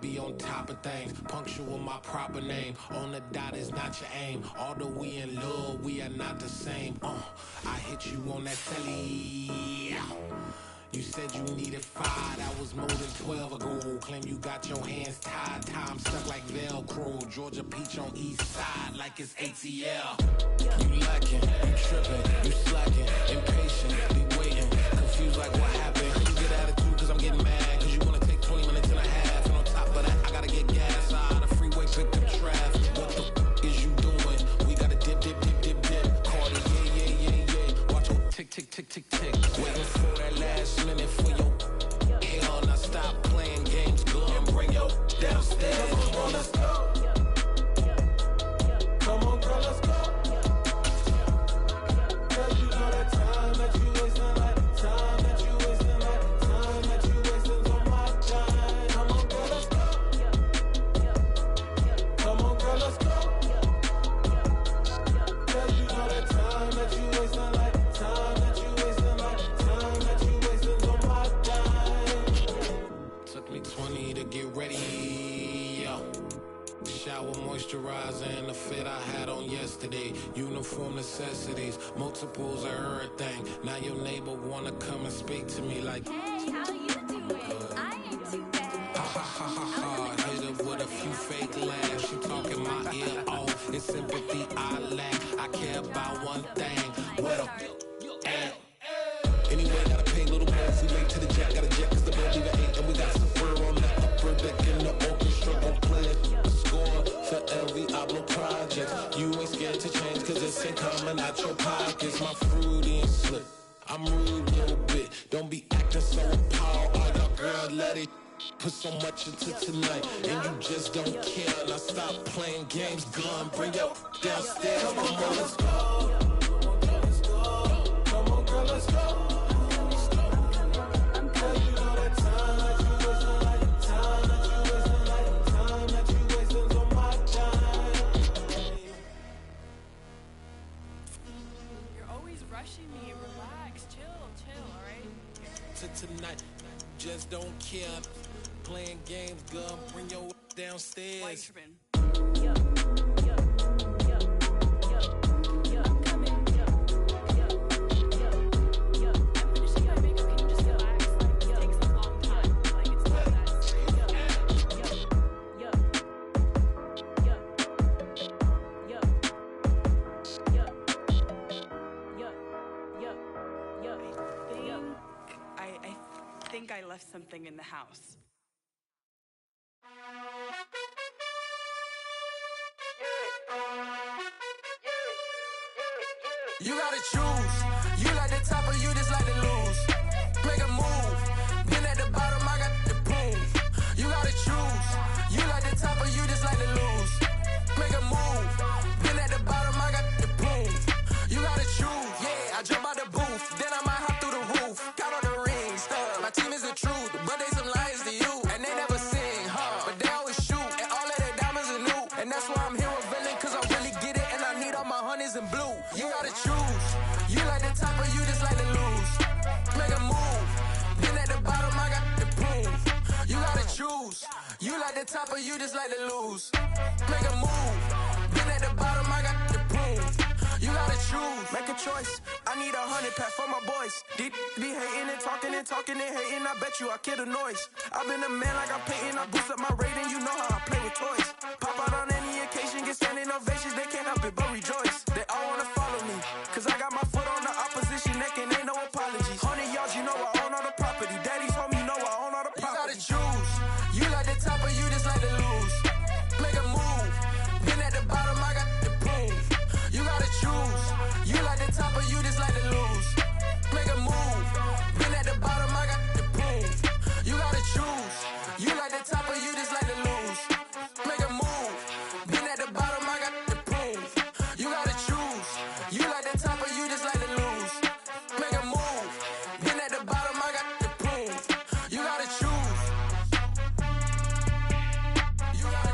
be on top of things. Punctual my proper name. On the dot is not your aim. Although we in love, we are not the same. I hit you on that telly. You said you needed 5, that was more than 12 ago. Claim you got your hands tied, time stuck like Velcro. Georgia Peach on east side like it's ATL. You lacking, you tripping, you slacking, impatient, be waiting, confused like what happened. You get attitude cause I'm getting mad, cause you wanna take 20 minutes and a half. And on top of that, I gotta get gas out of the freeway, pick up traffic. What the is you doing? We gotta dip, Cardi, yeah. Watch your tick, waiting for that last minute for your hell. Now stop playing games, go and bring your downstairs. Come on, girl, let's go. Come on, girl, let's go. Cause you know that time that you wasting, like time that you wasting, like time that you wasting on my time. Come on, girl, let's go. Come on, girl, let's go. Cause you know that time that you wasting, like time that you wasting, like time that you wasting on my time. Took me 20 to get ready, yo. Shower, moisturizer, and the fit I had on yesterday. Uniform necessities, multiples of everything. Now your neighbor wanna come and speak to me like, hey, how you doing? I ain't too bad. Ha. Hit her with a few fake laughs. She talking my ear off. It's sympathy I lack. I care about one thing. What a at. Anyway, gotta pay a little more if we late to the jet. Got a jet cause the boat leave at 8. And we got some fur on that upper deck in the orchestra. Gon' play a score for every Oblo project. You ain't scared to change cause this ain't coming out your pockets. My fruity and slip. I'm rude a little bit. Don't be acting so appalled. All y'all girl, let it put so much into tonight. And you just don't care. Now stop playing games. Gun, bring your downstairs. Come on, girl, let's go. Come on, girl, let's go. Cause you know that time that you wasting, like time that you wasting, like time that you wasting on my time. You're always rushing me. Relax, chill, alright? To tonight, just don't care. Playing games, gun, bring your downstairs. Why you tripping? I think I left something in the house. You gotta choose. You like the top or you just like to lose. Make a move. Been at the bottom, I got the proof. You gotta choose. You like the top or you just like to lose. Make a move. Been at the bottom, I got the proof. You gotta choose. Yeah, I jump out the booth. Then I might hop through the roof. Got on the ring, stuff. My team is the truth, but they some liars to you. And they never sing, but they always shoot. And all of their diamonds are new. And that's why I'm here with villain, cause I really get it. And I need all my honeys in blue. You gotta choose. You like the top or you just like to lose. Make a move. Then at the bottom, I got the proof. You gotta choose. You like the top or you just like to lose. Make a move. Then at the bottom, I got the proof. You gotta choose. Make a choice. I need 100 pack for my boys. Be hating and talking and hating. I bet you I kill the noise. I've been a man like I'm Peyton. I boost up my rating. You know how I play with toys. Pop out on any occasion, get standing ovations. They can't help it but rejoice. They all wanna follow me, cause I got my foot on the opposition neck and ain't no apologies. 100 yards, you know I own all the property. Daddy's home, you know I own all the property. You gotta choose. You like the top or you just like to lose. Make a move. Been at the bottom, I got the proof. You gotta choose. You like the top or you just like to lose. Make a move. Been at the bottom, I got the proof. You gotta choose. You like the top or you just like to lose. Make a move. Been at the bottom, I got the proof. You gotta choose. You like the top or you just like to lose. Make a move. Been at the bottom, I got the proof. You gotta choose. You gotta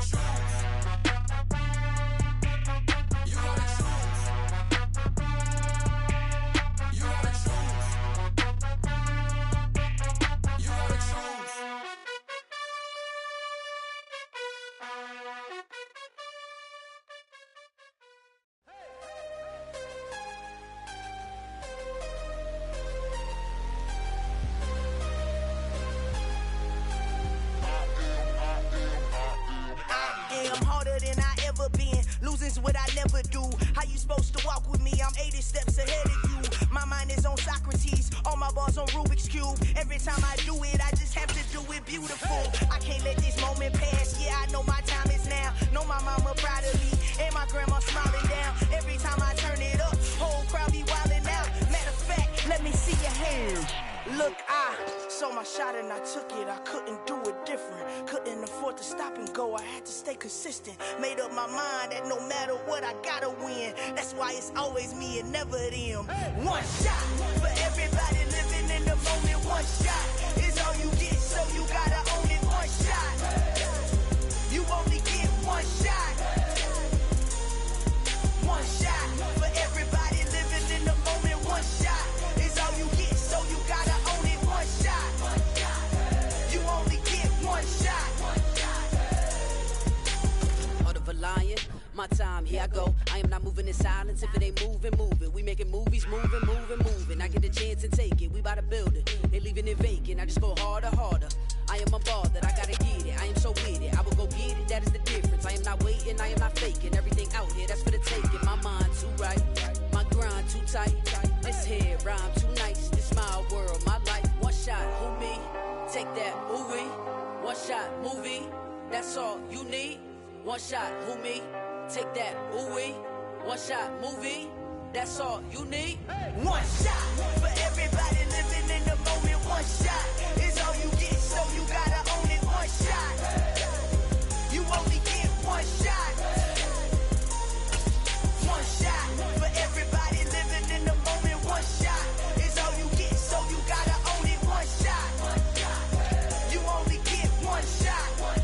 thousands, what I never do. How you supposed to walk with me? I'm 80 steps ahead of you. My mind is on Socrates, all my bars on Rubik's Cube. Every time I do it, I just have to do it beautiful. I can't let this moment pass, yeah, I know my time is now. Know my mama proud of me, and my grandma smiling down. Every time I turn it up, whole crowd be wildin' out. Matter of fact, let me see your hands. Look, I saw my shot and I took it. I couldn't do it different. Couldn't afford to stop and go. I had to stay consistent. Made up my mind that no matter what, I gotta win. That's why it's always me and never them. One shot for everybody living in the moment. One shot is all you get, so you gotta own it. One shot. You only get one shot. One shot for everybody living in the moment. One shot is all you get, so you gotta own it. One shot. You only get one shot. Heart of a lion, my time, here I go. I am not moving in silence. If it ain't moving, moving. We making movies, moving, moving, moving. I get a chance and take it. We bout to build it. They leaving it vacant. I just go harder, harder. I am unbothered, I gotta get it. I am so with it. I will go get it, that is the difference. I am not waiting, I am not faking. Everything out here, that's for the taking. My mind too right, my grind too tight. This head rhyme too nice. This my world, my life. One shot, who me? Take that, movie. One shot, movie. That's all you need. One shot, who me? Take that, ooh-wee. One shot, movie. That's all you need. One shot for everybody living in the moment. One shot is all you get, so you gotta own it. One shot. You only get one shot. One shot for everybody living in the moment. One shot is all you get, so you gotta own it. One shot. You only get one shot. One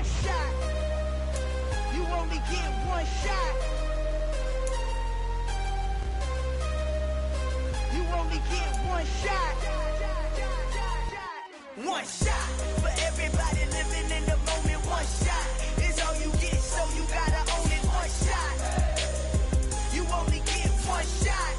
shot. You only get one shot. You only get one shot. One shot for everybody living in the moment. One shot is all you get, so you gotta own it. One shot. You only get one shot.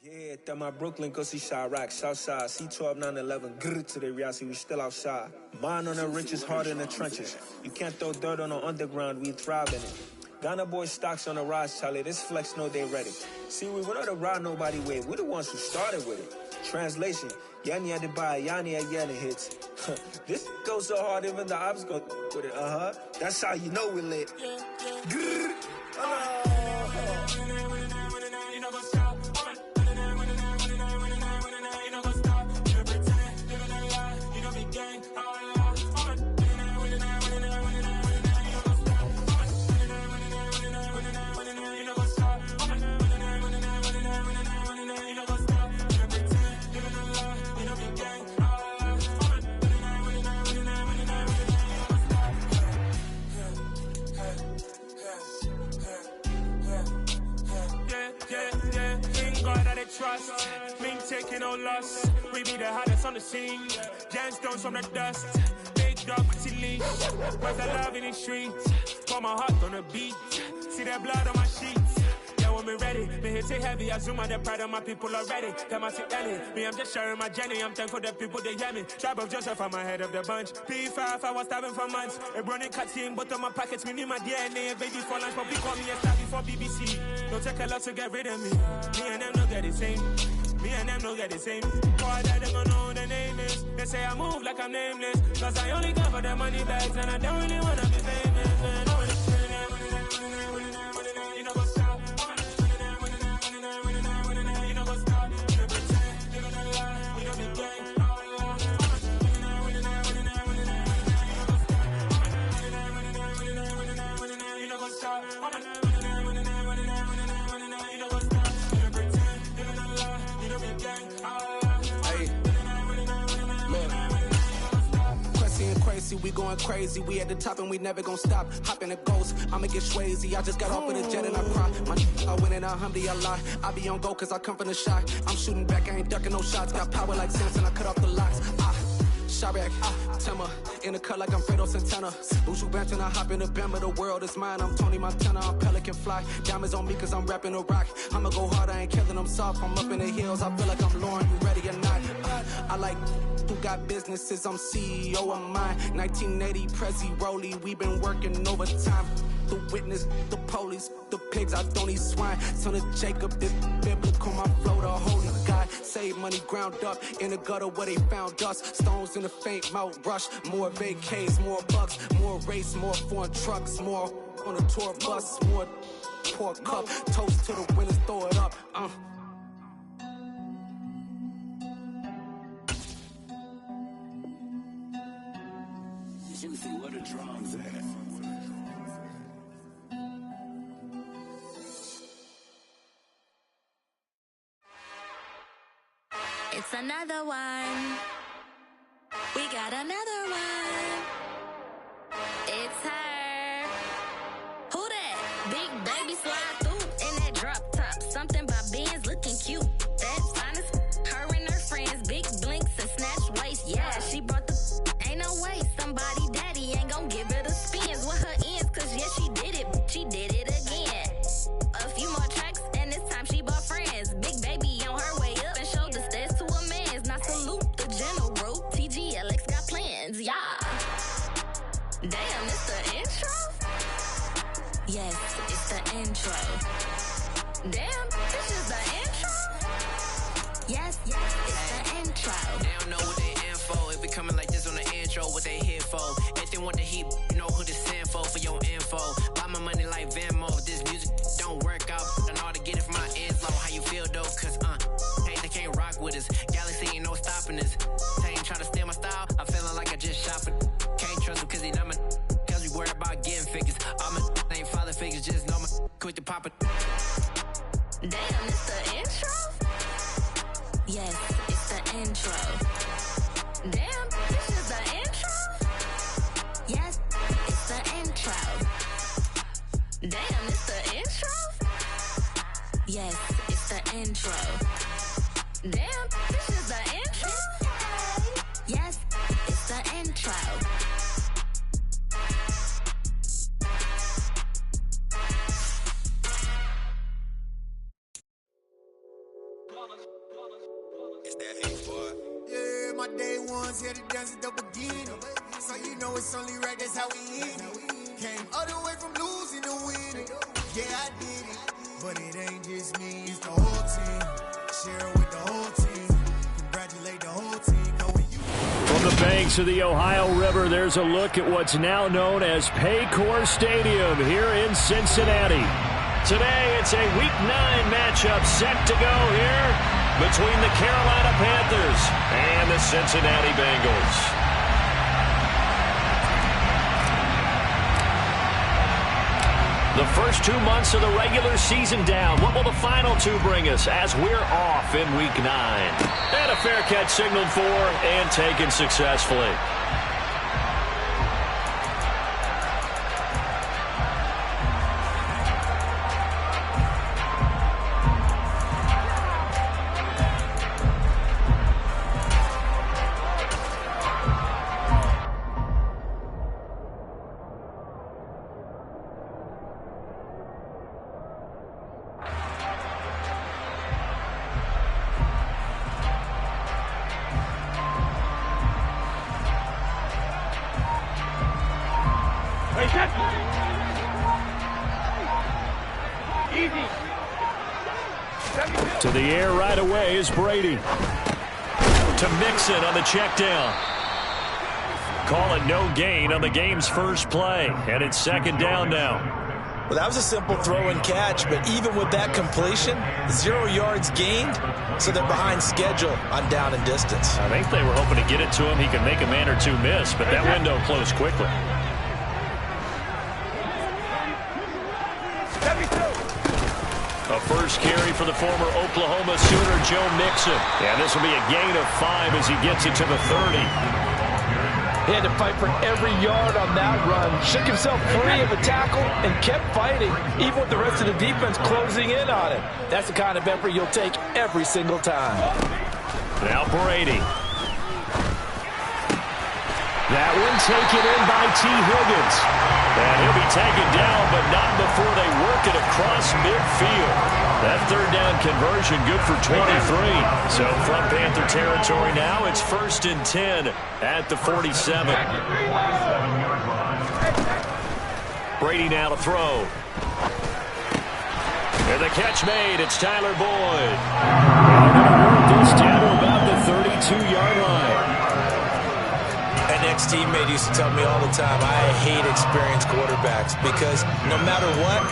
Yeah, that my Brooklyn, go see Chirac, Southside, C12, 911, grr to the reality, we still outside. Mine on the riches, hard in the trenches. You can't throw dirt on the underground, we thrive in it. Ghana boys stocks on the rise, Charlie, this flex know they ready. See, we went on the ride nobody with, we the ones who started with it. Translation, Yanni had to buy, Yanni had Yanni hits. This goes so hard, even the ops go with it, That's how you know we lit. Grr, trust, me taking no loss. We be the hottest on the scene. Gemstones from the dust. Big dog, pretty leash. Where's the love in the streets? Pour my heart on the beat. See that blood on my sheets. Yeah, when me ready, me hit it heavy. I zoom on the pride of my people already. Them I see Ellie. Me, I'm just sharing my journey. I'm thankful the people they hear me. Tribe of Joseph, I'm ahead of the bunch. P5, I was starving for months. A running cut in, but on my pockets, me need my DNA. Baby for lunch, but we call me a star before BBC. Don't take a lot to get rid of me. Me and them don't get the same. Me and them don't get the same. Boy, that them don't know who the name is. They say I move like I'm nameless. Cause I only cover the money bags and I don't really wanna be famous, man. You know what's up? You know what's up? You pretend, you don't lie, you don't be gang. You know what's up? we going crazy. We at the top and we never gonna stop. Hop in a ghost, I'ma get swayzy. I just got off of the jet and I cry. I win in a Humvee, I lie. I be on go cause I come from the shot. I'm shooting back, I ain't ducking no shots. Got power like Samson, I cut off the locks. Chirac, Timmer, in the cut like I'm Fredo Santana. Buju Banton, I hop in the Bama, the world is mine. I'm Tony Montana, I'm Pelican Fly. Diamonds on me cause I'm rapping a rock. I'ma go hard, I ain't killing them soft. I'm up in the hills, I feel like I'm Lauren, you ready or not? I like who got businesses, I'm CEO of mine. 1980, Prezi Rolly, we been working overtime. The witness, the police, the pigs, I don't eat swine. Son of Jacob, this biblical, my flow, the holy God. Save money ground up in the gutter where they found us. Stones in the faint mouth rush. More vacays, more bucks, more race, more foreign trucks, more on a tour bus, more pour cup. Toast to the winners, throw it up. Juicy, where the drums at? It's another one. We got another one. It's her. Who that? Big baby slide through in that drop top. Something by Benz looking cute. That's honest. Her and her friends, big blinks and snatch waist. Yeah, she brought the. Ain't no way somebody daddy ain't gon' give her the spins with her ends. Cause yeah, she did it. She did it again. A few more tracks and this time she bought friends. Big baby on her way up and showed the stairs to a man's. Now salute the general. TGLX got plans, yeah. Damn, it's the intro? Yes, it's the intro. Damn, this is the intro? Yes, it's the intro. They don't know what they in for. If we coming like this on the intro, what they here for? If they want the heat, you know who to send for your info. Buy my money like Venmo. If this music don't work out, I know how to get it from my ends low. How you feel though? Cause hey, they can't rock with us. Galaxy ain't no stopping us. They ain't trying to steal my style. I'm feeling like I just shot for. Can't trust him cause he not my. Cause we worry about getting figures. All my ain't father figures, just know my quick to pop it. Damn, it's the intro? Yes, it's the intro. Damn, this is the intro? Yes, it's the intro. Damn, it's the intro? Yes, it's the intro. Damn, this is the intro? Yes, it's the intro. It's that hate, boy. Yeah, my day ones here to dance at the beginning. So you know it's only right, that's how we end it. Came all the way from losing to winning. Yeah, I did it. But it ain't just me, it's the whole team. Share with the whole team. Congratulate the whole team. From the banks of the Ohio River, there's a look at what's now known as Paycor Stadium here in Cincinnati. Today, it's a Week 9 matchup set to go here between the Carolina Panthers and the Cincinnati Bengals. The first 2 months of the regular season down. What will the final two bring us as we're off in Week 9? And a fair catch signaled for and taken successfully. To the air right away is Brady. To Mixon on the check down. Call it no gain on the game's first play. And it's second down now. Well, that was a simple throw and catch, but even with that completion, 0 yards gained, so they're behind schedule on down and distance. I think they were hoping to get it to him. He could make a man or two miss, but that window closed quickly. A first carry for the former Oklahoma Sooner, Joe Mixon. And this will be a gain of 5 as he gets it to the 30. He had to fight for every yard on that run, shook himself free of a tackle, and kept fighting, even with the rest of the defense closing in on him. That's the kind of effort you'll take every single time. Now Brady. That one taken in by T. Higgins. And he'll be taken down, but not before they work it across midfield. That third down conversion good for 23. So from Panther territory now, it's 1st and 10 at the 47. Brady now to throw. And the catch made. It's Tyler Boyd. They're going to work this down to about the 32-yard line. An ex-teammate used to tell me all the time, I hate experienced quarterbacks because no matter what,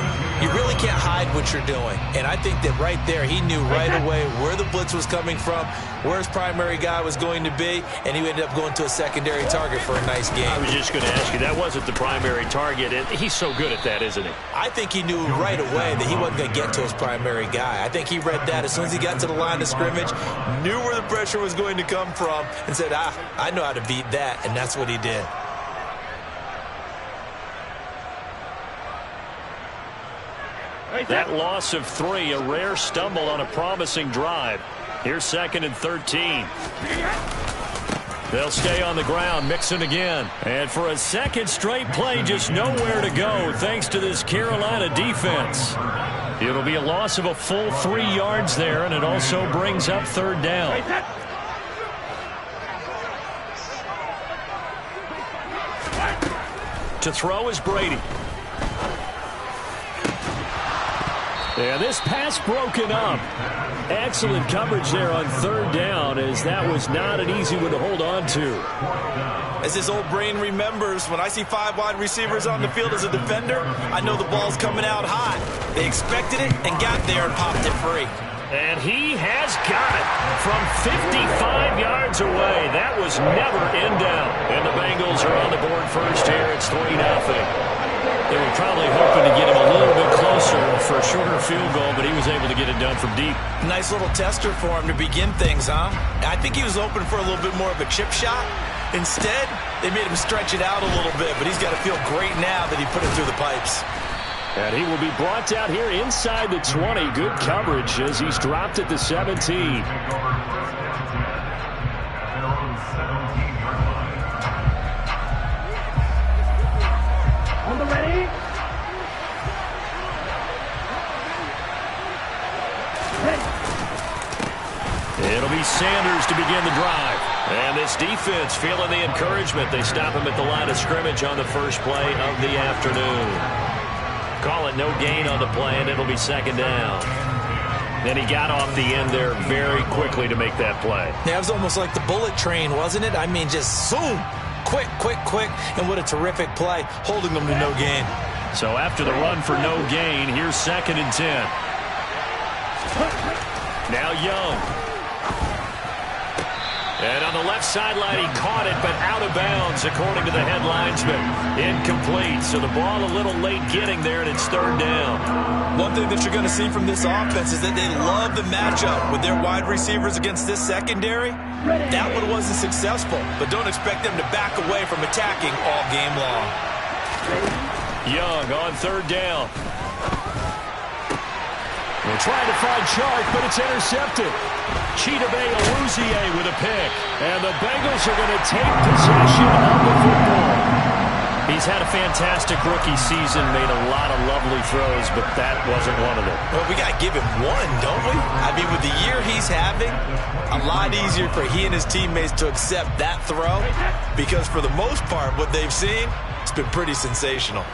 you really can't hide what you're doing. And I think that right there, he knew right away where the blitz was coming from, where his primary guy was going to be, and he ended up going to a secondary target for a nice game. I was just going to ask you, that wasn't the primary target, and he's so good at that, isn't he? I think he knew right away that he wasn't going to get to his primary guy. I think he read that as soon as he got to the line of scrimmage, knew where the pressure was going to come from, and said, I know how to beat that, and that's what he did. That loss of 3, a rare stumble on a promising drive. Here's 2nd and 13. They'll stay on the ground, Mixon again. And for a second straight play, just nowhere to go thanks to this Carolina defense. It'll be a loss of a full 3 yards there, and it also brings up 3rd down. To throw is Brady. And this pass broken up. Excellent coverage there on 3rd down, as that was not an easy one to hold on to. As his old brain remembers, when I see 5 wide receivers on the field as a defender, I know the ball's coming out hot. They expected it and got there and popped it free. And he has got it from 55 yards away. That was never in doubt. And the Bengals are on the board first here. It's 3-0. They were probably hoping to get him a little bit closer for a shorter field goal, but he was able to get it done from deep. Nice little tester for him to begin things, huh? I think he was hoping for a little bit more of a chip shot. Instead, they made him stretch it out a little bit, but he's got to feel great now that he put it through the pipes. And he will be brought down here inside the 20. Good coverage as he's dropped at the 17. It'll be Sanders to begin the drive. And this defense feeling the encouragement. They stop him at the line of scrimmage on the first play of the afternoon. Call it no gain on the play, and it'll be 2nd down. Then he got off the end there very quickly to make that play. Yeah, it was almost like the bullet train, wasn't it? I mean, just zoom. Quick, quick, quick. And what a terrific play, holding them to no gain. So after the run for no gain, here's 2nd and 10. Now Young. And on the left sideline, he caught it, but out of bounds, according to the head linesman. Incomplete, so the ball a little late getting there, and it's 3rd down. One thing that you're going to see from this offense is that they love the matchup with their wide receivers against this secondary. That one wasn't successful, but don't expect them to back away from attacking all game long. Young on 3rd down. They're trying to find Chark, but it's intercepted. Chidobe Awuzie with a pick. And the Bengals are going to take possession of the football. He's had a fantastic rookie season, made a lot of lovely throws, but that wasn't one of them. Well, we got to give him one, don't we? I mean, with the year he's having, a lot easier for he and his teammates to accept that throw, because for the most part, what they've seen, it's been pretty sensational.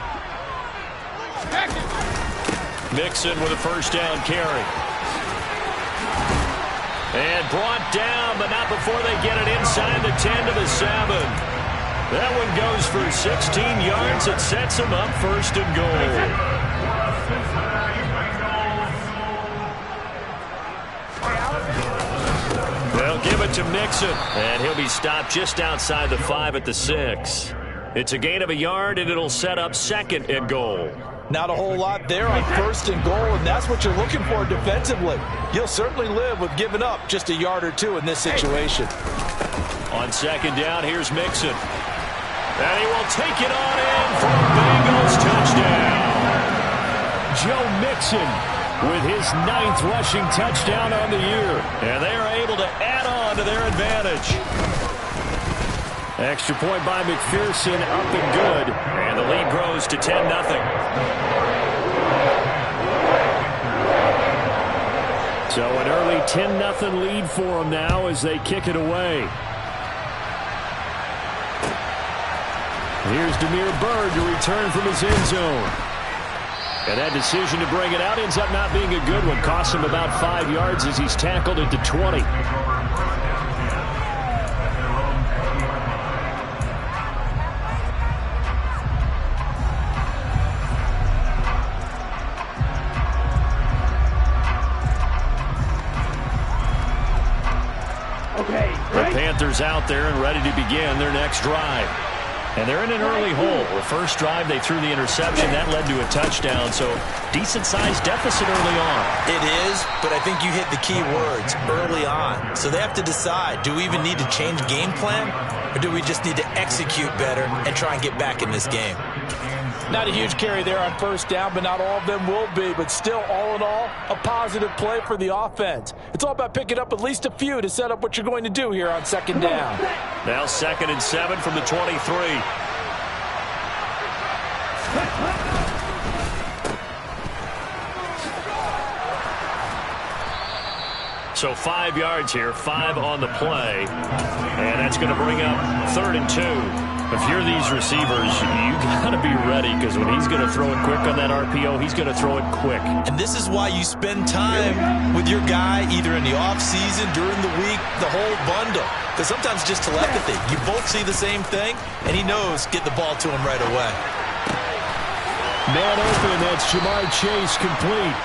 Mixon with a 1st down carry. And brought down, but not before they get it inside the 10 to the 7. That one goes for 16 yards. It sets them up 1st and goal. They'll give it to Mixon, and he'll be stopped just outside the 5 at the 6. It's a gain of a yard, and it'll set up 2nd and goal. Not a whole lot there on 1st and goal, and that's what you're looking for defensively. You'll certainly live with giving up just a yard or 2 in this situation. On 2nd down, here's Mixon. And he will take it on in for a Bengals touchdown. Joe Mixon with his 9th rushing touchdown on the year. And they are able to add on to their advantage. Extra point by McPherson, up and good. And the lead grows to 10-0. So an early 10-0 lead for them now as they kick it away. Here's Damiere Byrd to return from his end zone. And that decision to bring it out ends up not being a good one. Costs him about 5 yards as he's tackled at the 20. The Panthers out there and ready to begin their next drive. And they're in an early hole. The first drive, they threw the interception. That led to a touchdown. So, decent-sized deficit early on. It is, but I think you hit the key words, early on. So they have to decide, do we even need to change game plan? Or do we just need to execute better and try and get back in this game? Not a huge carry there on first down, but not all of them will be. But still, all in all, a positive play for the offense. It's all about picking up at least a few to set up what you're going to do here on second down. Now 2nd and 7 from the 23. So 5 yards here, 5 on the play. And that's going to bring up 3rd and 2. If you're these receivers, you got to be ready because when he's going to throw it quick on that RPO, he's going to throw it quick. And this is why you spend time with your guy either in the offseason, during the week, the whole bundle. Because sometimes just telepathy. You both see the same thing, and he knows get the ball to him right away. Man open, that's Jamar Chase complete.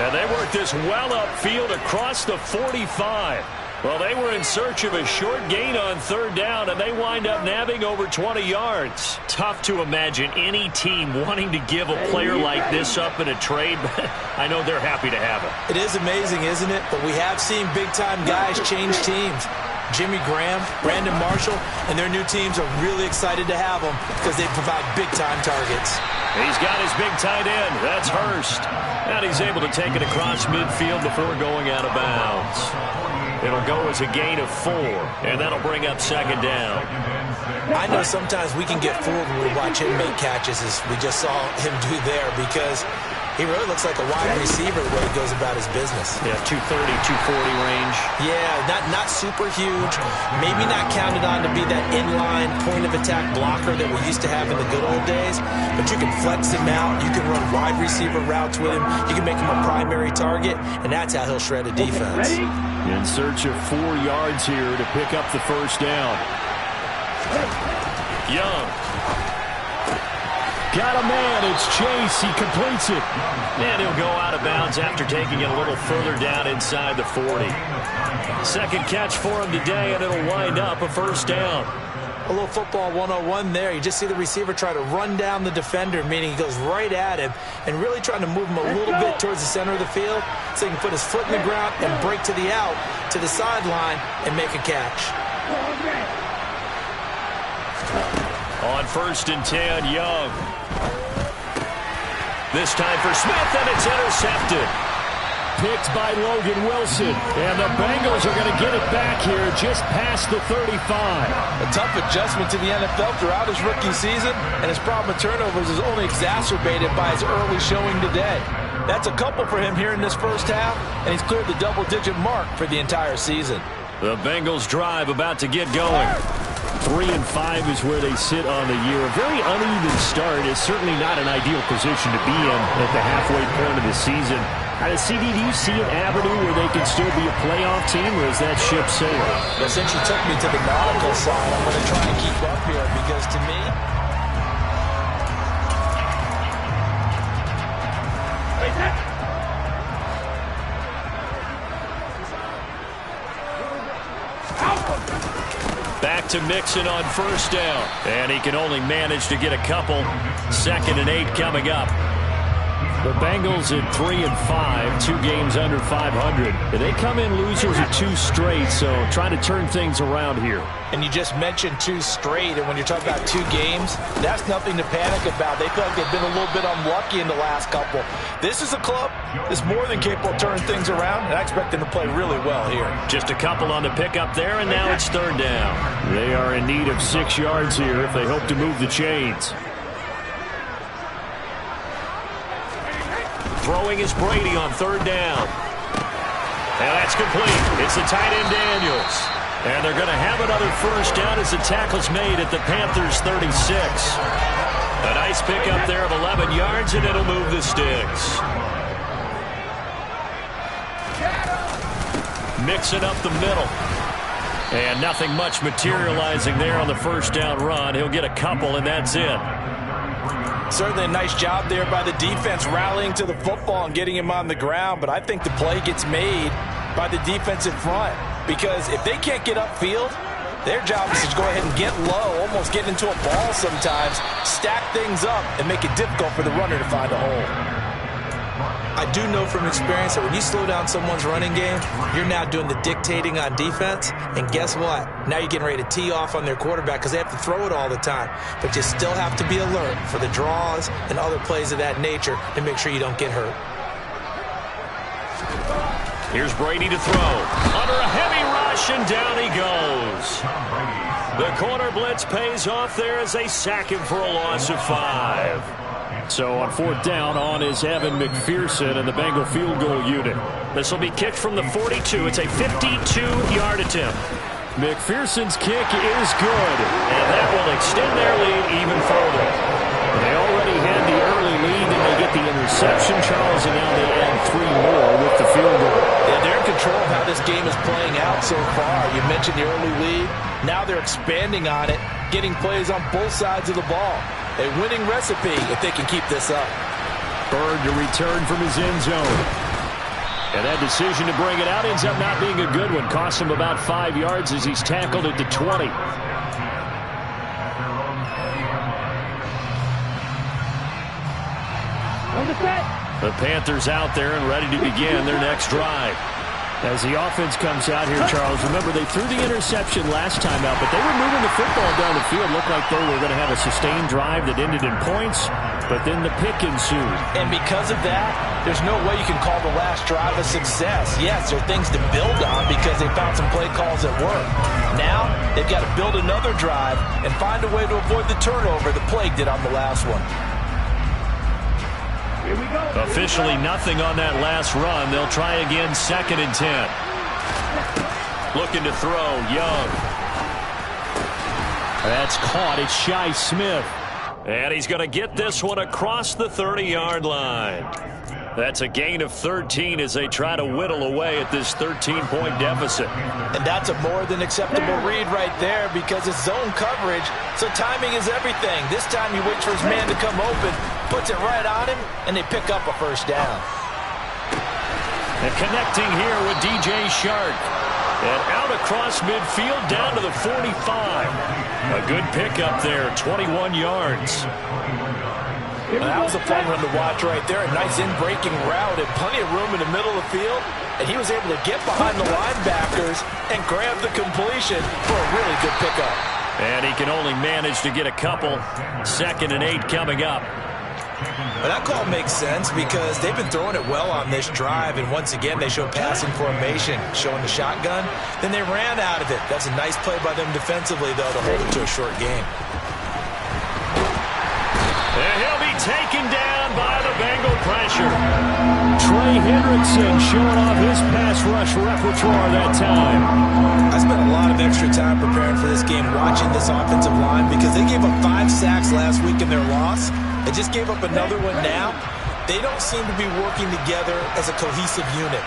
And they work this well upfield across the 45. Well, they were in search of a short gain on 3rd down, and they wind up nabbing over 20 yards. Tough to imagine any team wanting to give a player like this up in a trade, but I know they're happy to have it. It is amazing, isn't it? But we have seen big-time guys change teams. Jimmy Graham, Brandon Marshall, and their new teams are really excited to have them because they provide big-time targets. He's got his big tight end. That's Hurst. And he's able to take it across midfield before going out of bounds. It'll go as a gain of 4, and that'll bring up 2nd down. I know sometimes we can get fooled when we watch him make catches, as we just saw him do there, because he really looks like a wide receiver the way he goes about his business. Yeah, 230, 240 range. Yeah, not super huge. Maybe not counted on to be that inline point-of-attack blocker that we used to have in the good old days. But you can flex him out. You can run wide receiver routes with him. You can make him a primary target, and that's how he'll shred a defense. In search of 4 yards here to pick up the first down. Young. Got a man, it's Chase, he completes it. And he'll go out of bounds after taking it a little further down inside the 40. Second catch for him today, and it'll wind up a first down. A little football 101 there. You just see the receiver try to run down the defender, meaning he goes right at him and really trying to move him a little bit towards the center of the field so he can put his foot in the ground and break to the out, to the sideline, and make a catch. On 1st and 10, Young. This time for Smith, and it's intercepted. Picked by Logan Wilson. And the Bengals are going to get it back here just past the 35. A tough adjustment to the NFL throughout his rookie season, and his problem with turnovers is only exacerbated by his early showing today. That's a couple for him here in this first half, and he's cleared the double-digit mark for the entire season. The Bengals drive about to get going. 3 and 5 is where they sit on the year. A very uneven start is certainly not an ideal position to be in at the halfway point of the season. CD, do you see an avenue where they can still be a playoff team, or is that ship sailed? Well, since you took me to the nautical side, I'm going to try and keep up here because to me, back to Mixon on first down. And he can only manage to get a couple. 2nd and 8 coming up. The Bengals at 3-5, 2 games under 500. And they come in losers of 2 straight, so trying to turn things around here. And you just mentioned 2 straight, and when you're talking about 2 games, that's nothing to panic about. They feel like they've been a little bit unlucky in the last couple. This is a club that's more than capable of turning things around, and I expect them to play really well here. Just a couple on the pickup there, and now it's 3rd down. They are in need of 6 yards here if they hope to move the chains. Throwing is Brady on 3rd down. And that's complete. It's the tight end Daniels. And they're going to have another 1st down as the tackle's made at the Panthers 36. A nice pickup there of 11 yards, and it'll move the sticks. Mixing up the middle. And nothing much materializing there on the 1st down run. He'll get a couple, and that's it. Certainly a nice job there by the defense rallying to the football and getting him on the ground, but I think the play gets made by the defensive front because if they can't get upfield, their job is to go ahead and get low, almost get into a ball sometimes, stack things up, and make it difficult for the runner to find a hole. I do know from experience that when you slow down someone's running game, you're now doing the dictating on defense. And guess what? Now you're getting ready to tee off on their quarterback because they have to throw it all the time. But you still have to be alert for the draws and other plays of that nature to make sure you don't get hurt. Here's Brady to throw. Under a heavy rush, and down he goes. The corner blitz pays off there as they sack him for a loss of 5. So on 4th down, on is Evan McPherson and the Bengal field goal unit. This will be kicked from the 42. It's a 52-yard attempt. McPherson's kick is good, and that will extend their lead even further. They already had the early lead, and they get the interception, Charles, and now they add 3 more with the field goal. Yeah, they're in control of how this game is playing out so far. You mentioned the early lead. Now they're expanding on it, getting plays on both sides of the ball. A winning recipe if they can keep this up. Bird to return from his end zone. And that decision to bring it out ends up not being a good one. Costs him about 5 yards as he's tackled at the 20. The Panthers out there and ready to begin their next drive. As the offense comes out here, Charles, remember they threw the interception last time out, but they were moving the football down the field. Looked like they were going to have a sustained drive that ended in points, but then the pick ensued. And because of that, there's no way you can call the last drive a success. Yes, there are things to build on because they found some play calls that work. Now, they've got to build another drive and find a way to avoid the turnover the plague did on the last one. Officially nothing on that last run. They'll try again, 2nd and 10. Looking to throw, Young. That's caught. It's Shi Smith. And he's going to get this one across the 30-yard line. That's a gain of 13 as they try to whittle away at this 13-point deficit. And that's a more than acceptable read right there because it's zone coverage, so timing is everything. This time he waits for his man to come open, puts it right on him, and they pick up a 1st down. And connecting here with DJ Shark. And out across midfield down to the 45. A good pickup there, 21 yards. Well, that was a fun one to watch right there. A nice in-breaking route and plenty of room in the middle of the field. And he was able to get behind the linebackers and grab the completion for a really good pickup. And he can only manage to get a couple. 2nd and 8 coming up. Well, that call makes sense because they've been throwing it well on this drive, and once again they show passing formation, showing the shotgun. Then they ran out of it. That's a nice play by them defensively, though, to hold it to a short game. And he'll be taken down by the Bengal pressure. Trey Hendrickson showing off his pass rush repertoire that time. I spent a lot of extra time preparing for this game watching this offensive line because they gave up 5 sacks last week in their loss. They just gave up another one now. They don't seem to be working together as a cohesive unit.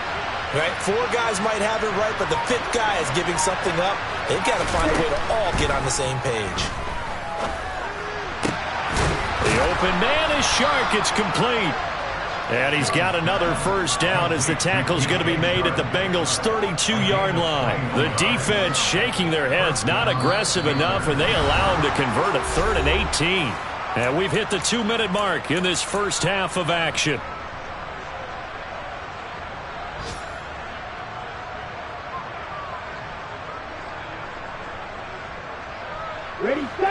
Right? 4 guys might have it right, but the 5th guy is giving something up. They've got to find a way to all get on the same page. The open man is Shark. It's complete. And he's got another 1st down as the tackle's going to be made at the Bengals' 32-yard line. The defense shaking their heads, not aggressive enough, and they allow him to convert a 3rd and 18. And we've hit the 2-minute mark in this first half of action.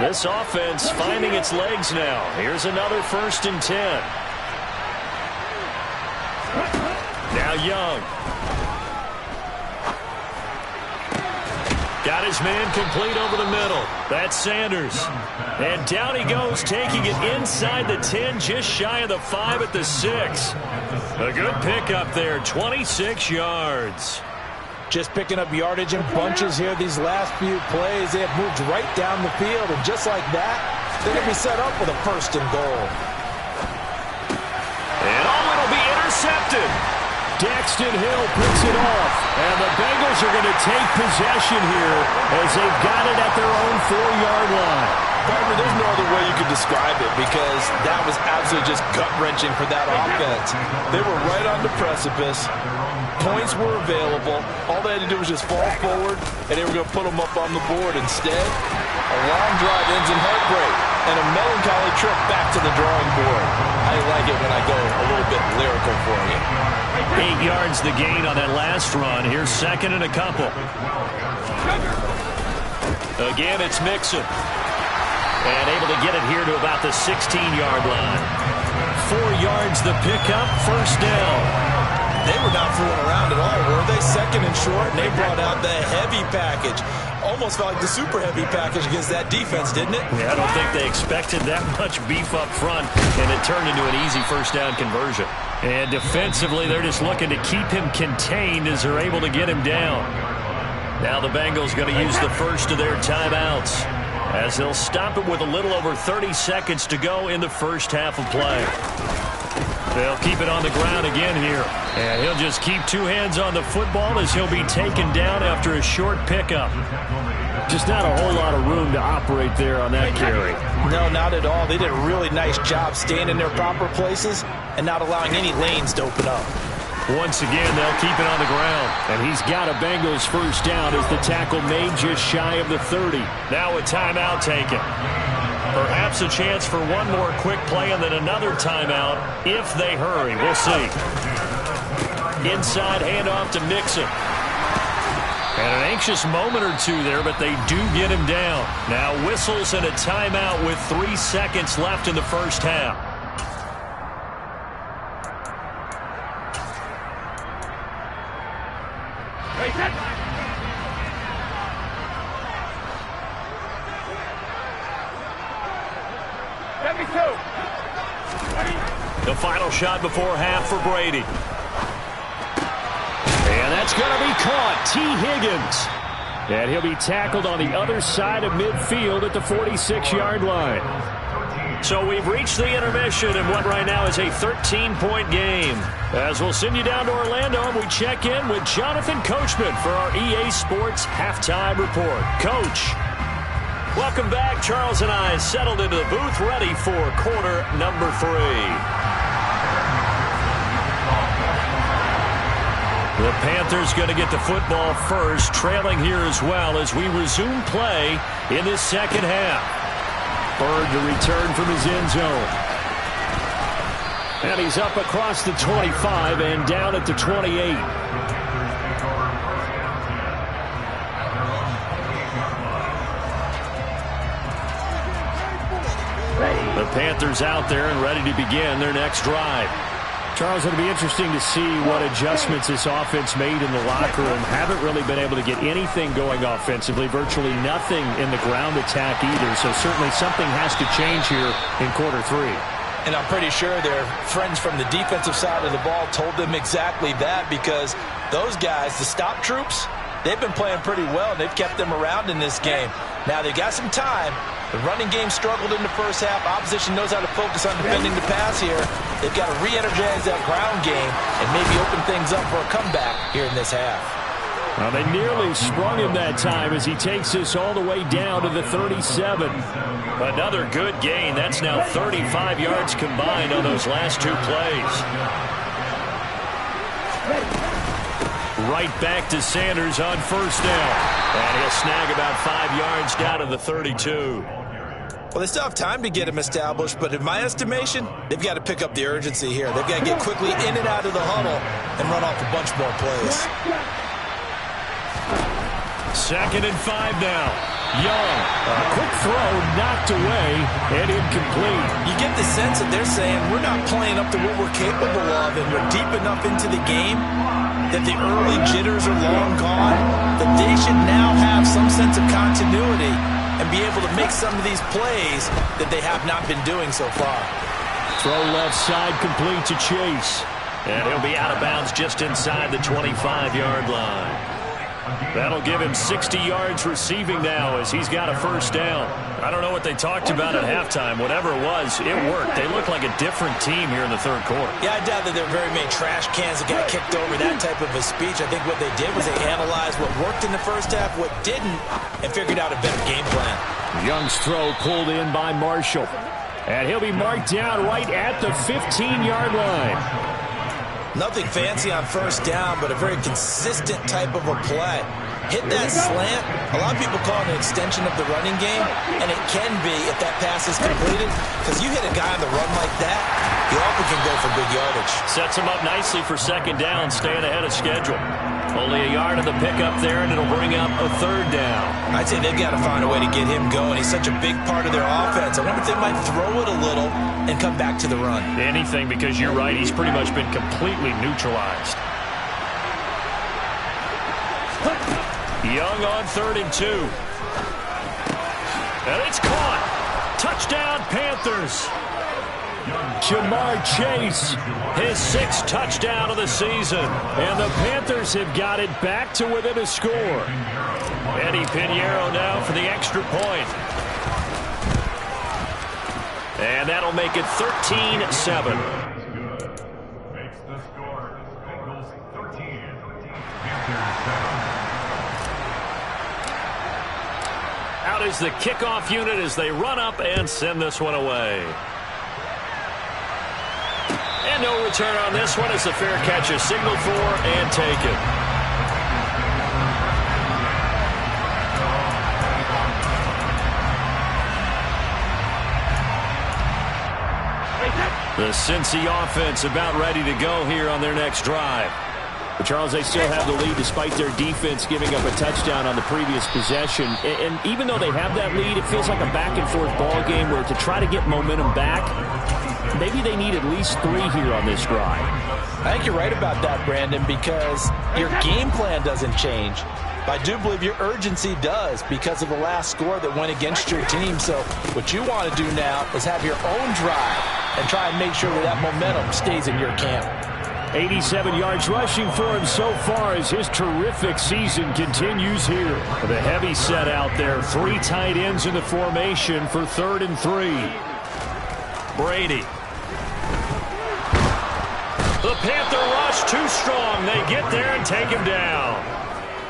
This offense finding its legs now. Here's another 1st and 10. Now Young. Got his man complete over the middle. That's Sanders. And down he goes, taking it inside the 10, just shy of the 5 at the 6. A good pickup there, 26 yards. Just picking up yardage in bunches here these last few plays. They have moved right down the field, and just like that, they're going to be set up with a 1st and goal. And it'll be intercepted. Daxton Hill picks it off, and the Bengals are going to take possession here as they've got it at their own 4-yard line. Partner, there's no other way you could describe it because that was absolutely just gut-wrenching for that offense. They were right on the precipice. Points were available. All they had to do was just fall forward, and they were going to put them up on the board. Instead, a long drive ends in heartbreak and a melancholy trip back to the drawing board. I like it when I go a little bit lyrical for you. 8 yards the gain on that last run. Here's 2nd and a couple. Again, it's Mixon. And able to get it here to about the 16-yard line. 4 yards the pickup, 1st down. They were not fooling around at all, were they? 2nd and short, and they brought out the heavy package. Almost felt like the super heavy package against that defense, didn't it? Yeah, I don't think they expected that much beef up front, and it turned into an easy 1st down conversion. And defensively, they're just looking to keep him contained as they're able to get him down. Now the Bengals going to use the first of their timeouts as they'll stop it with a little over 30 seconds to go in the first half of play. They'll keep it on the ground again here. And he'll just keep 2 hands on the football as he'll be taken down after a short pickup. Just not a whole lot of room to operate there on that carry. No, not at all. They did a really nice job staying in their proper places and not allowing any lanes to open up. Once again, they'll keep it on the ground. And he's got a Bengals 1st down as the tackle made just shy of the 30. Now a timeout taken. Perhaps a chance for one more quick play and then another timeout if they hurry. We'll see. Inside handoff to Mixon. And an anxious moment or two there, but they do get him down. Now whistles and a timeout with 3 seconds left in the first half. The final shot before half for Brady. And that's going to be caught. T. Higgins. And he'll be tackled on the other side of midfield at the 46-yard line. So we've reached the intermission in what right now is a 13-point game. As we'll send you down to Orlando and we check in with Jonathan Coachman for our EA Sports Halftime Report. Coach, welcome back. Charles and I settled into the booth ready for quarter number 3. The Panthers going to get the football first, trailing here as well as we resume play in this second half. Bird to return from his end zone. And he's up across the 25 and down at the 28. The Panthers out there and ready to begin their next drive. Charles, it'll be interesting to see what adjustments this offense made in the locker room. Haven't really been able to get anything going offensively, virtually nothing in the ground attack either. So certainly something has to change here in quarter 3. And I'm pretty sure their friends from the defensive side of the ball told them exactly that, because those guys, the stop troops, they've been playing pretty well, and they've kept them around in this game. Now they've got some time. The running game struggled in the first half. Opposition knows how to focus on defending the pass here. They've got to re-energize that ground game and maybe open things up for a comeback here in this half. Well, they nearly sprung him that time as he takes this all the way down to the 37. Another good gain. That's now 35 yards combined on those last 2 plays. Right back to Sanders on first down. And he'll snag about 5 yards down to the 32. Well, they still have time to get him established, but in my estimation, they've got to pick up the urgency here. They've got to get quickly in and out of the huddle and run off a bunch more plays. 2nd and 5 now. Young, a quick throw knocked away and incomplete. You get the sense that they're saying we're not playing up to what we're capable of, and we're deep enough into the game that the early jitters are long gone, that they should now have some sense of continuity and be able to make some of these plays that they have not been doing so far. Throw left side complete to Chase. And he'll be out of bounds just inside the 25-yard line. That'll give him 60 yards receiving now as he's got a first down. I don't know what they talked about at halftime. Whatever it was, it worked. They look like a different team here in the third quarter. Yeah, I doubt that there are very many trash cans that got kicked over, that type of a speech. I think what they did was they analyzed what worked in the first half, what didn't, and figured out a better game plan. Young's throw pulled in by Marshall. And he'll be marked down right at the 15-yard line. Nothing fancy on first down, but a very consistent type of a play. Hit that slant. A lot of people call it an extension of the running game, and it can be if that pass is completed, because you hit a guy on the run like that, you often can go for big yardage. Sets him up nicely for second down, staying ahead of schedule. Only a yard of the pickup there, and it'll bring up a third down. I'd say they've got to find a way to get him going. He's such a big part of their offense. I wonder if they might throw it a little and come back to the run. Anything, because you're right, he's pretty much been completely neutralized. Young on 3rd and 2. And it's caught. Touchdown, Panthers. Jamar Chase, his 6th touchdown of the season. And the Panthers have got it back to within a score. Eddie Pinheiro now for the extra point. And that'll make it 13-7. Makes the score. Bengals 13. Panthers 7. Out is the kickoff unit as they run up and send this one away. And no return on this one as the fair catch is signaled for and taken. The Cincy offense about ready to go here on their next drive. But Charles, they still have the lead despite their defense giving up a touchdown on the previous possession. And even though they have that lead, it feels like a back-and-forth ball game where to try to get momentum back, maybe they need at least 3 here on this drive. I think you're right about that, Brandon, because your game plan doesn't change. But I do believe your urgency does because of the last score that went against your team. So what you want to do now is have your own drive and try and make sure that momentum stays in your camp. 87 yards rushing for him so far as his terrific season continues here. The heavy set out there. 3 tight ends in the formation for 3rd and 3. Brady. The Panther rush too strong. They get there and take him down.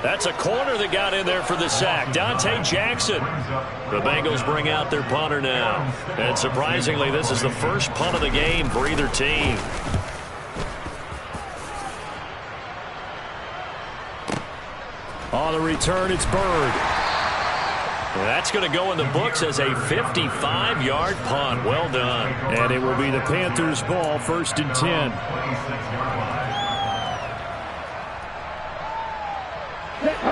That's a corner that got in there for the sack. Dante Jackson. The Bengals bring out their punter now. And surprisingly, this is the first punt of the game for either team. On the return, it's Bird. That's going to go in the books as a 55-yard punt. Well done. And it will be the Panthers' ball, 1st and 10.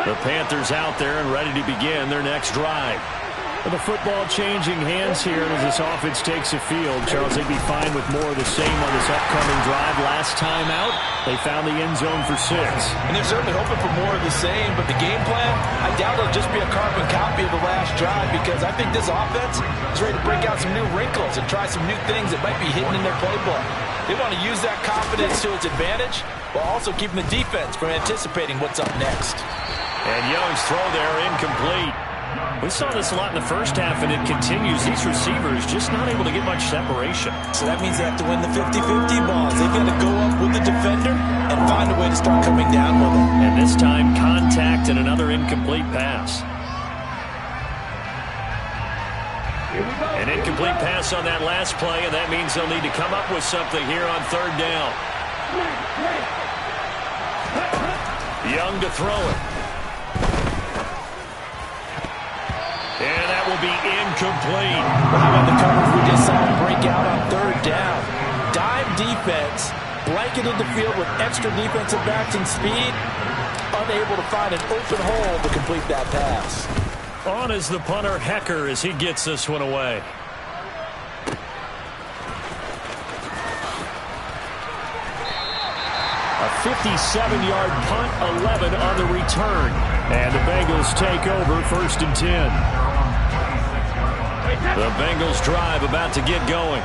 The Panthers out there and ready to begin their next drive. With the football changing hands here as this offense takes the field, Charles, they'd be fine with more of the same on this upcoming drive. Last time out, they found the end zone for 6. And they're certainly hoping for more of the same, but the game plan, I doubt it'll just be a carbon copy of the last drive because I think this offense is ready to break out some new wrinkles and try some new things that might be hidden in their playbook. They want to use that confidence to its advantage while also keeping the defense from anticipating what's up next. And Young's throw there incomplete. We saw this a lot in the first half, and it continues. These receivers just not able to get much separation. So that means they have to win the 50-50 balls. They've got to go up with the defender and find a way to start coming down with it. And this time, contact and another incomplete pass. An incomplete pass on that last play, and that means they'll need to come up with something here on 3rd down. Young to throw it. And that will be incomplete. How about the coverage we just saw break out on 3rd down? Dime defense, blanketed the field with extra defensive backs and speed, unable to find an open hole to complete that pass. On is the punter, Hecker, as he gets this one away. A 57-yard punt, 11 on the return. And the Bengals take over 1st and 10. The Bengals drive about to get going.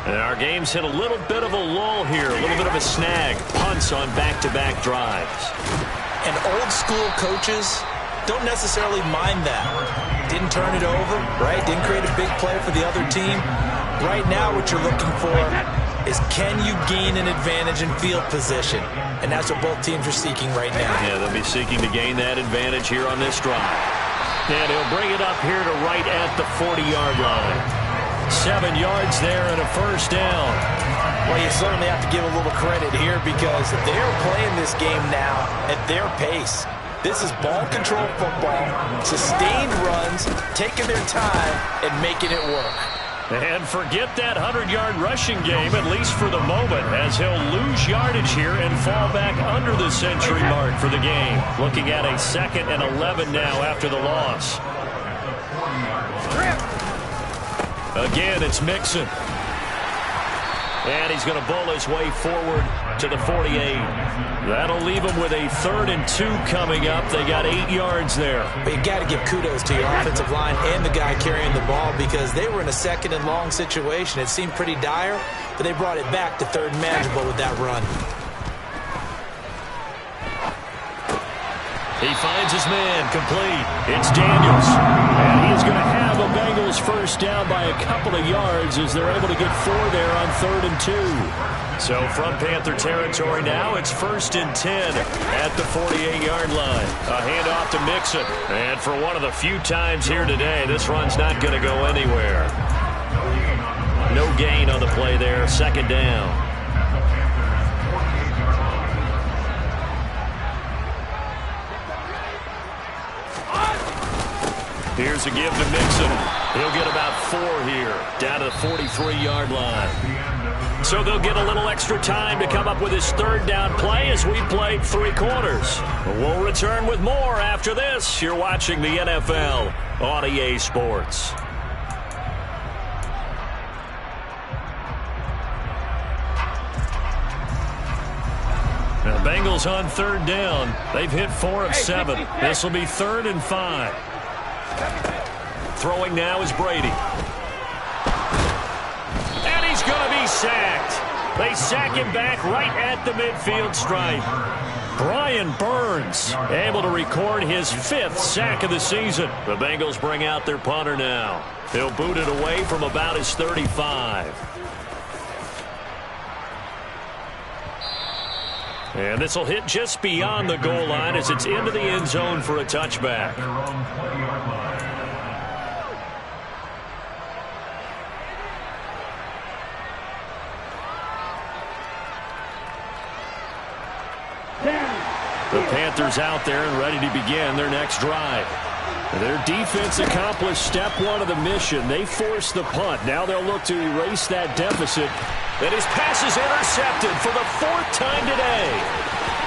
And our game's hit a little bit of a lull here, a little bit of a snag. Punts on back-to-back drives. And old school coaches don't necessarily mind that. Didn't turn it over, right? Didn't create a big play for the other team. Right now what you're looking for is, can you gain an advantage in field position? And that's what both teams are seeking right now. Yeah, they'll be seeking to gain that advantage here on this drive. And he'll bring it up here to right at the 40-yard line. 7 yards there and a first down. Well, you certainly have to give a little credit here because they're playing this game now at their pace. This is ball control football, sustained runs, taking their time and making it work. And forget that 100-yard rushing game, at least for the moment, as he'll lose yardage here and fall back under the century mark for the game. Looking at a 2nd and 11 now after the loss. Again, it's Mixon. And he's going to bowl his way forward to the 48. That'll leave him with a 3rd and 2 coming up. They got 8 yards there. But you got to give kudos to your offensive line and the guy carrying the ball because they were in a 2nd and long situation. It seemed pretty dire, but they brought it back to 3rd and manageable with that run. He finds his man complete. It's Daniels. And he is going to have a Bengals first down by a couple of yards as they're able to get 4 there on 3rd and 2. So from Panther territory now, it's 1st and 10 at the 48-yard line. A handoff to Mixon. And for one of the few times here today, this run's not going to go anywhere. No gain on the play there. 2nd down. Here's a give to Mixon. He'll get about 4 here, down to the 43-yard line. So they'll get a little extra time to come up with his 3rd down play as we played 3 quarters. We'll return with more after this. You're watching the NFL on EA Sports. Now, Bengals on 3rd down. They've hit 4 of 7. This will be 3rd and 5. Throwing now is Brady. And he's going to be sacked. They sack him back right at the midfield stripe. Brian Burns able to record his 5th sack of the season. The Bengals bring out their punter now. He'll boot it away from about his 35. And this will hit just beyond the goal line as it's into the end zone for a touchback. The Panthers out there and ready to begin their next drive. Their defense accomplished step 1 of the mission. They forced the punt. Now they'll look to erase that deficit. And his pass is intercepted for the 4th time today.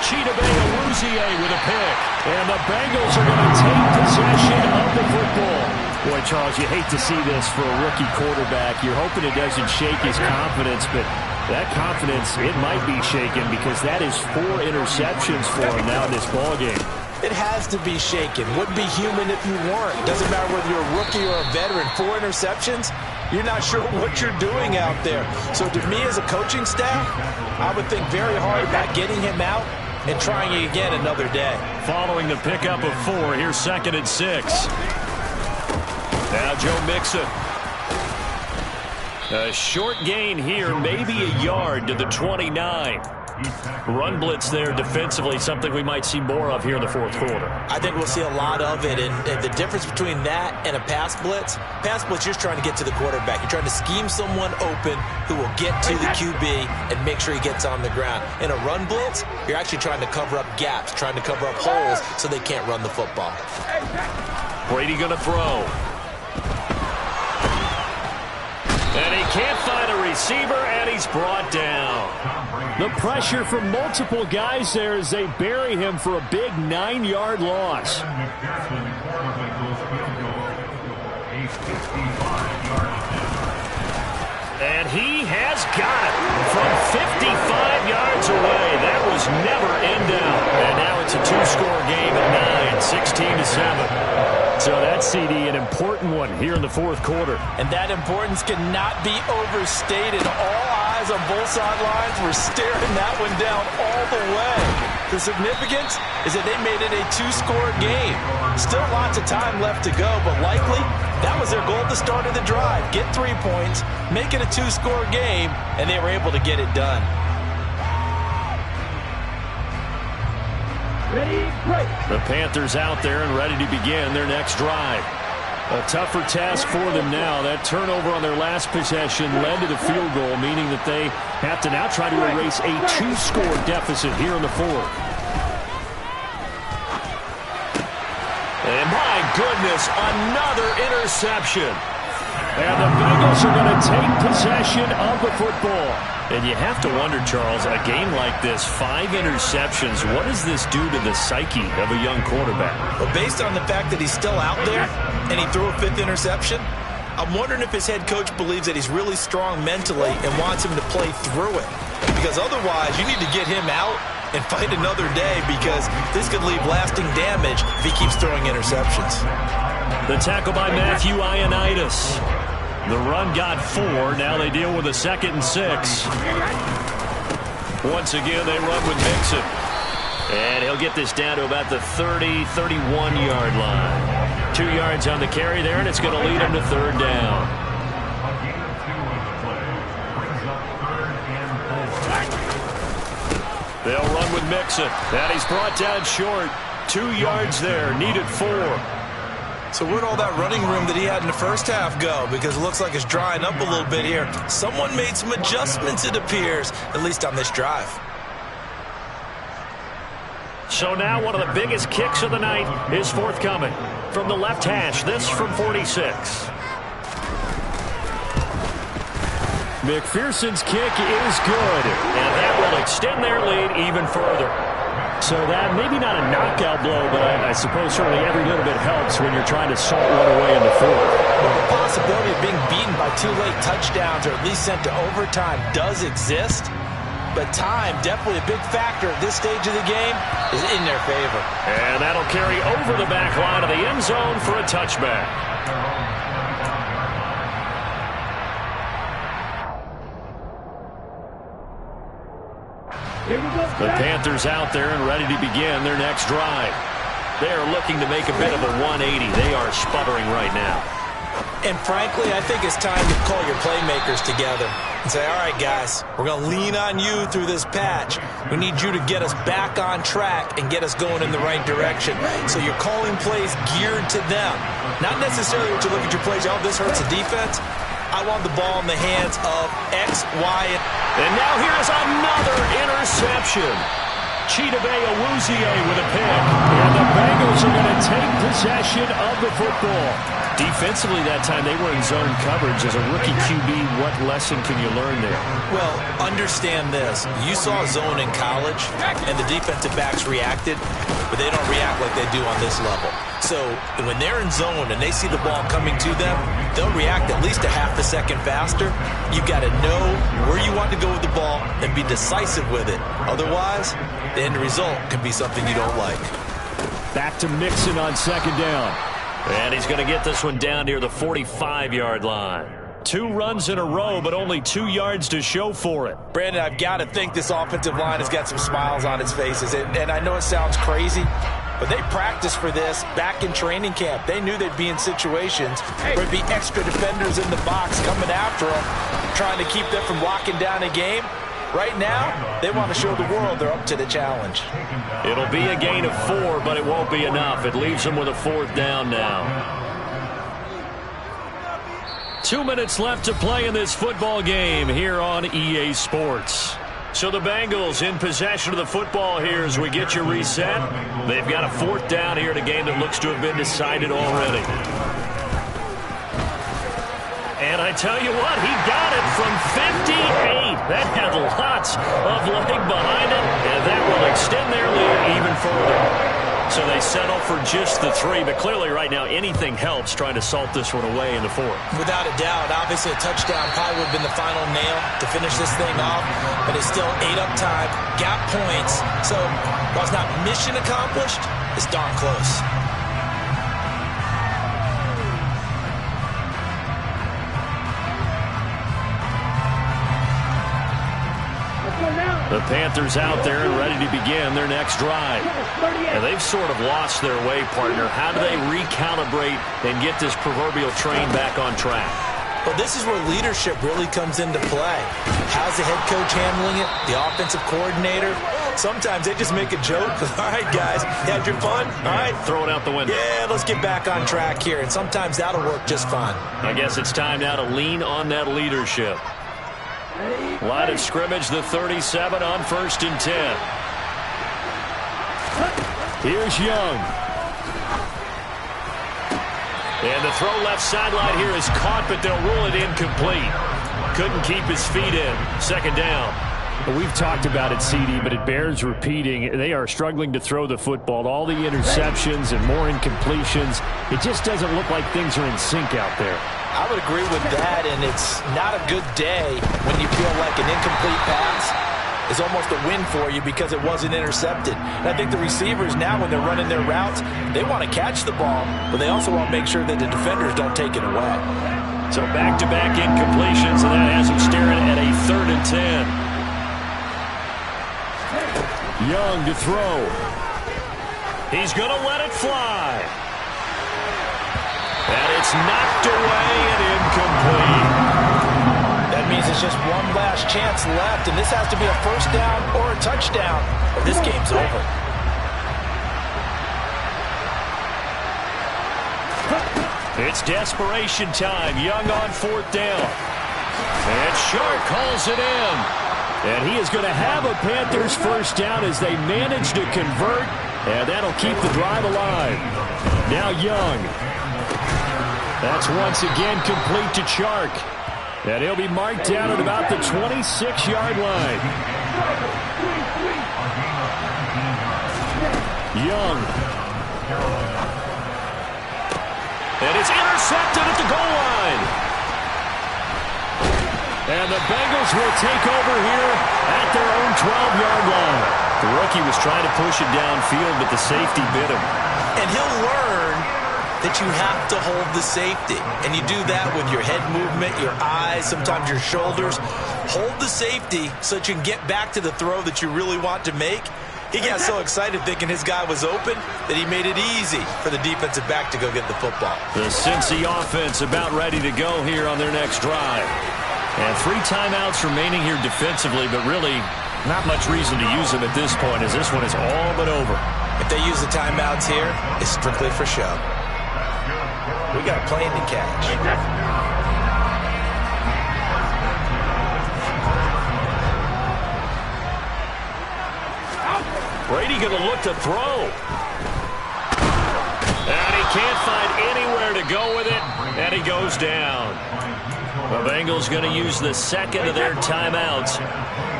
Chidobe with a pick. And the Bengals are going to take possession of the football. Boy, Charles, you hate to see this for a rookie quarterback. You're hoping it doesn't shake his confidence, but that confidence, it might be shaken because that is 4 interceptions for him now in this ballgame. It has to be shaken. Wouldn't be human if you weren't. Doesn't matter whether you're a rookie or a veteran. 4 interceptions, you're not sure what you're doing out there. So to me as a coaching staff, I would think very hard about getting him out and trying it again another day. Following the pickup of 4, here's 2nd and 6. Now Joe Mixon. A short gain here, maybe a yard to the 29. Run blitz there defensively, something we might see more of here in the 4th quarter. I think we'll see a lot of it, and the difference between that and a pass blitz, you're trying to get to the quarterback. You're trying to scheme someone open who will get to the QB and make sure he gets on the ground. In a run blitz, you're actually trying to cover up gaps, trying to cover up holes so they can't run the football. Brady going to throw. And he can't find a receiver, and he's brought down. The pressure from multiple guys there as they bury him for a big 9-yard loss. And he has got it from 55 yards away. That was never in doubt. And now it's a two-score game at 9, 16-7. So that CD, an important one here in the fourth quarter. And that importance cannot be overstated. All eyes on both sidelines were staring that one down all the way. The significance is that they made it a two-score game. Still lots of time left to go, but likely that was their goal at the start of the drive. Get 3 points, make it a two-score game, and they were able to get it done. The Panthers out there and ready to begin their next drive. A tougher task for them now. That turnover on their last possession led to the field goal, meaning that they have to now try to erase a two-score deficit here in the fourth. And my goodness, another interception. And the Bengals are going to take possession of the football. And you have to wonder, Charles, a game like this, 5 interceptions, what does this do to the psyche of a young quarterback? Well, based on the fact that he's still out there and he threw a 5th interception, I'm wondering if his head coach believes that he's really strong mentally and wants him to play through it. Because otherwise, you need to get him out and fight another day, because this could leave lasting damage if he keeps throwing interceptions. The tackle by Matthew Ioannidis. The run got 4. Now they deal with a 2nd and 6. Once again, they run with Mixon. And he'll get this down to about the 30, 31-yard line. 2 yards on the carry there, and it's going to lead him to 3rd down. They'll run with Mixon. And he's brought down short. 2 yards there, needed 4. So where'd all that running room that he had in the first half go? Because it looks like it's drying up a little bit here. Someone made some adjustments, it appears, at least on this drive. So now one of the biggest kicks of the night is forthcoming. From the left hash, this from 46. McPherson's kick is good, and that will extend their lead even further. So that maybe not a knockout blow, but I suppose certainly every little bit helps when you're trying to salt one away in the fourth. Well, the possibility of being beaten by 2 late touchdowns or at least sent to overtime does exist, but time, definitely a big factor at this stage of the game, is in their favor. And that'll carry over the back line of the end zone for a touchback. The Panthers out there and ready to begin their next drive. They are looking to make a bit of a 180. They are sputtering right now. And frankly, I think it's time to call your playmakers together and say, all right, guys, we're going to lean on you through this patch. We need you to get us back on track and get us going in the right direction. So you're calling plays geared to them. Not necessarily what you look at your plays, oh, this hurts the defense. I want the ball in the hands of X, Y, and now here's another interception. Chidobe Awuzie with a pick. And the Bengals are going to take possession of the football. Defensively that time, they were in zone coverage. As a rookie QB, what lesson can you learn there? Well, understand this. You saw zone in college, and the defensive backs reacted, but they don't react like they do on this level. So when they're in zone and they see the ball coming to them, they'll react at least a half a second faster. You've got to know where you want to go with the ball and be decisive with it. Otherwise, the end result can be something you don't like. Back to Mixon on 2nd down. And he's going to get this one down near the 45-yard line. 2 runs in a row, but only 2 yards to show for it. Brandon, I've got to think this offensive line has got some smiles on its faces. And I know it sounds crazy, but they practiced for this back in training camp. They knew they'd be in situations where there'd be extra defenders in the box coming after them, trying to keep them from locking down a game. Right now, they want to show the world they're up to the challenge. It'll be a gain of 4, but it won't be enough. It leaves them with a 4th down now. 2 minutes left to play in this football game here on EA Sports. So the Bengals in possession of the football here as we get you reset. They've got a 4th down here in a game that looks to have been decided already. And I tell you what, he got it from 58. That had lots of leg behind it, and that will extend their lead even further. So they settle for just the 3, but clearly right now anything helps trying to salt this one away in the 4th. Without a doubt, obviously a touchdown probably would have been the final nail to finish this thing off, but it's still 8 up time, got points, so while it's not mission accomplished, it's darn close. The Panthers out there and ready to begin their next drive. And they've sort of lost their way, partner. How do they recalibrate and get this proverbial train back on track? Well, this is where leadership really comes into play. How's the head coach handling it? The offensive coordinator? Sometimes they just make a joke. All right, guys, you had your fun? All right. Throw it out the window. Yeah, let's get back on track here. And sometimes that'll work just fine. I guess it's time now to lean on that leadership. Line of scrimmage, the 37 on 1st and 10. Here's Young. And the throw left sideline here is caught, but they'll rule it incomplete. Couldn't keep his feet in. 2nd down. We've talked about it, CD, but it bears repeating. They are struggling to throw the football. All the interceptions and more incompletions. It just doesn't look like things are in sync out there. I would agree with that, and it's not a good day when you feel like an incomplete pass is almost a win for you because it wasn't intercepted. And I think the receivers now, when they're running their routes, they want to catch the ball, but they also want to make sure that the defenders don't take it away. So back-to-back incompletions, and that has them staring at a 3rd and 10. Young to throw. He's going to let it fly. And it's knocked away and incomplete. That means it's just one last chance left, and this has to be a 1st down or a touchdown, or this game's over. It's desperation time. Young on 4th down. And Shark calls it in. And he is going to have a Panthers 1st down as they manage to convert, and that'll keep the drive alive. Now Young. That's once again complete to Chark. And he'll be marked down at about the 26-yard line. Young. And it's intercepted at the goal line. And the Bengals will take over here at their own 12-yard line. The rookie was trying to push it downfield, but the safety bit him. And he'll learn that you have to hold the safety. And you do that with your head movement, your eyes, sometimes your shoulders. Hold the safety so that you can get back to the throw that you really want to make. He got so excited thinking his guy was open that he made it easy for the defensive back to go get the football. The Cincy offense about ready to go here on their next drive. And 3 timeouts remaining here defensively, but really not much reason to use them at this point as this one is all but over. If they use the timeouts here, it's strictly for show. We got a plane to catch. Brady going to look to throw. And he can't find anywhere to go with it, and he goes down. The Bengals going to use the 2nd of their timeouts.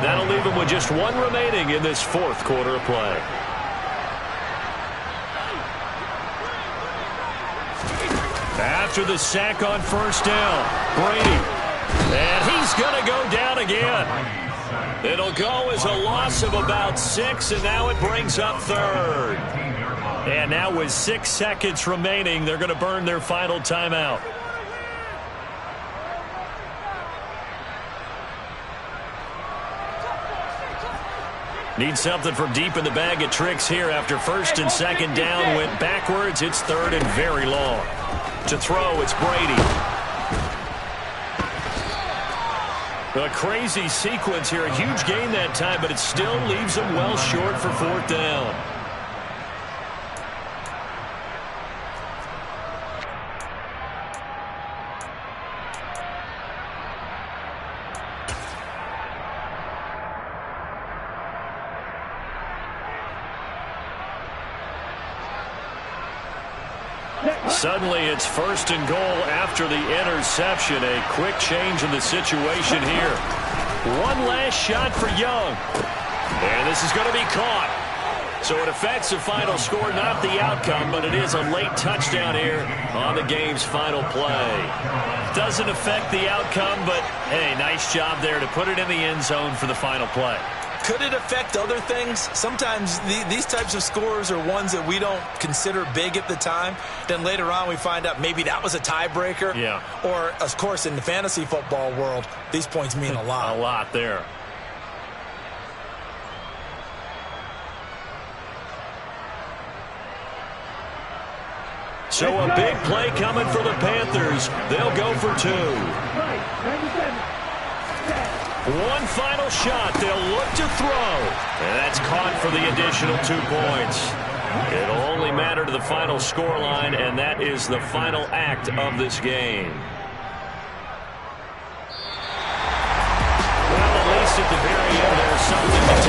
That'll leave them with just 1 remaining in this 4th quarter of play. After the sack on 1st down, Brady. And he's going to go down again. It'll go as a loss of about 6, and now it brings up 3rd. And now with 6 seconds remaining, they're going to burn their final timeout. Need something from deep in the bag of tricks here after 1st and 2nd down went backwards. It's 3rd and very long. To throw, it's Brady. A crazy sequence here. A huge gain that time, but it still leaves them well short for 4th down. Suddenly it's 1st and goal after the interception. A quick change in the situation here. One last shot for Young. And this is going to be caught. So it affects the final score, not the outcome, but it is a late touchdown here on the game's final play. Doesn't affect the outcome, but, hey, nice job there to put it in the end zone for the final play. Could it affect other things? Sometimes these types of scores are ones that we don't consider big at the time. Then later on we find out maybe that was a tiebreaker. Yeah. Or, of course, in the fantasy football world, these points mean a lot. A lot there. So a big play coming for the Panthers. They'll go for 2. One final shot. They'll look to throw. And that's caught for the additional 2 points. It'll only matter to the final scoreline, and that is the final act of this game. Well, at least at the very end, there's something to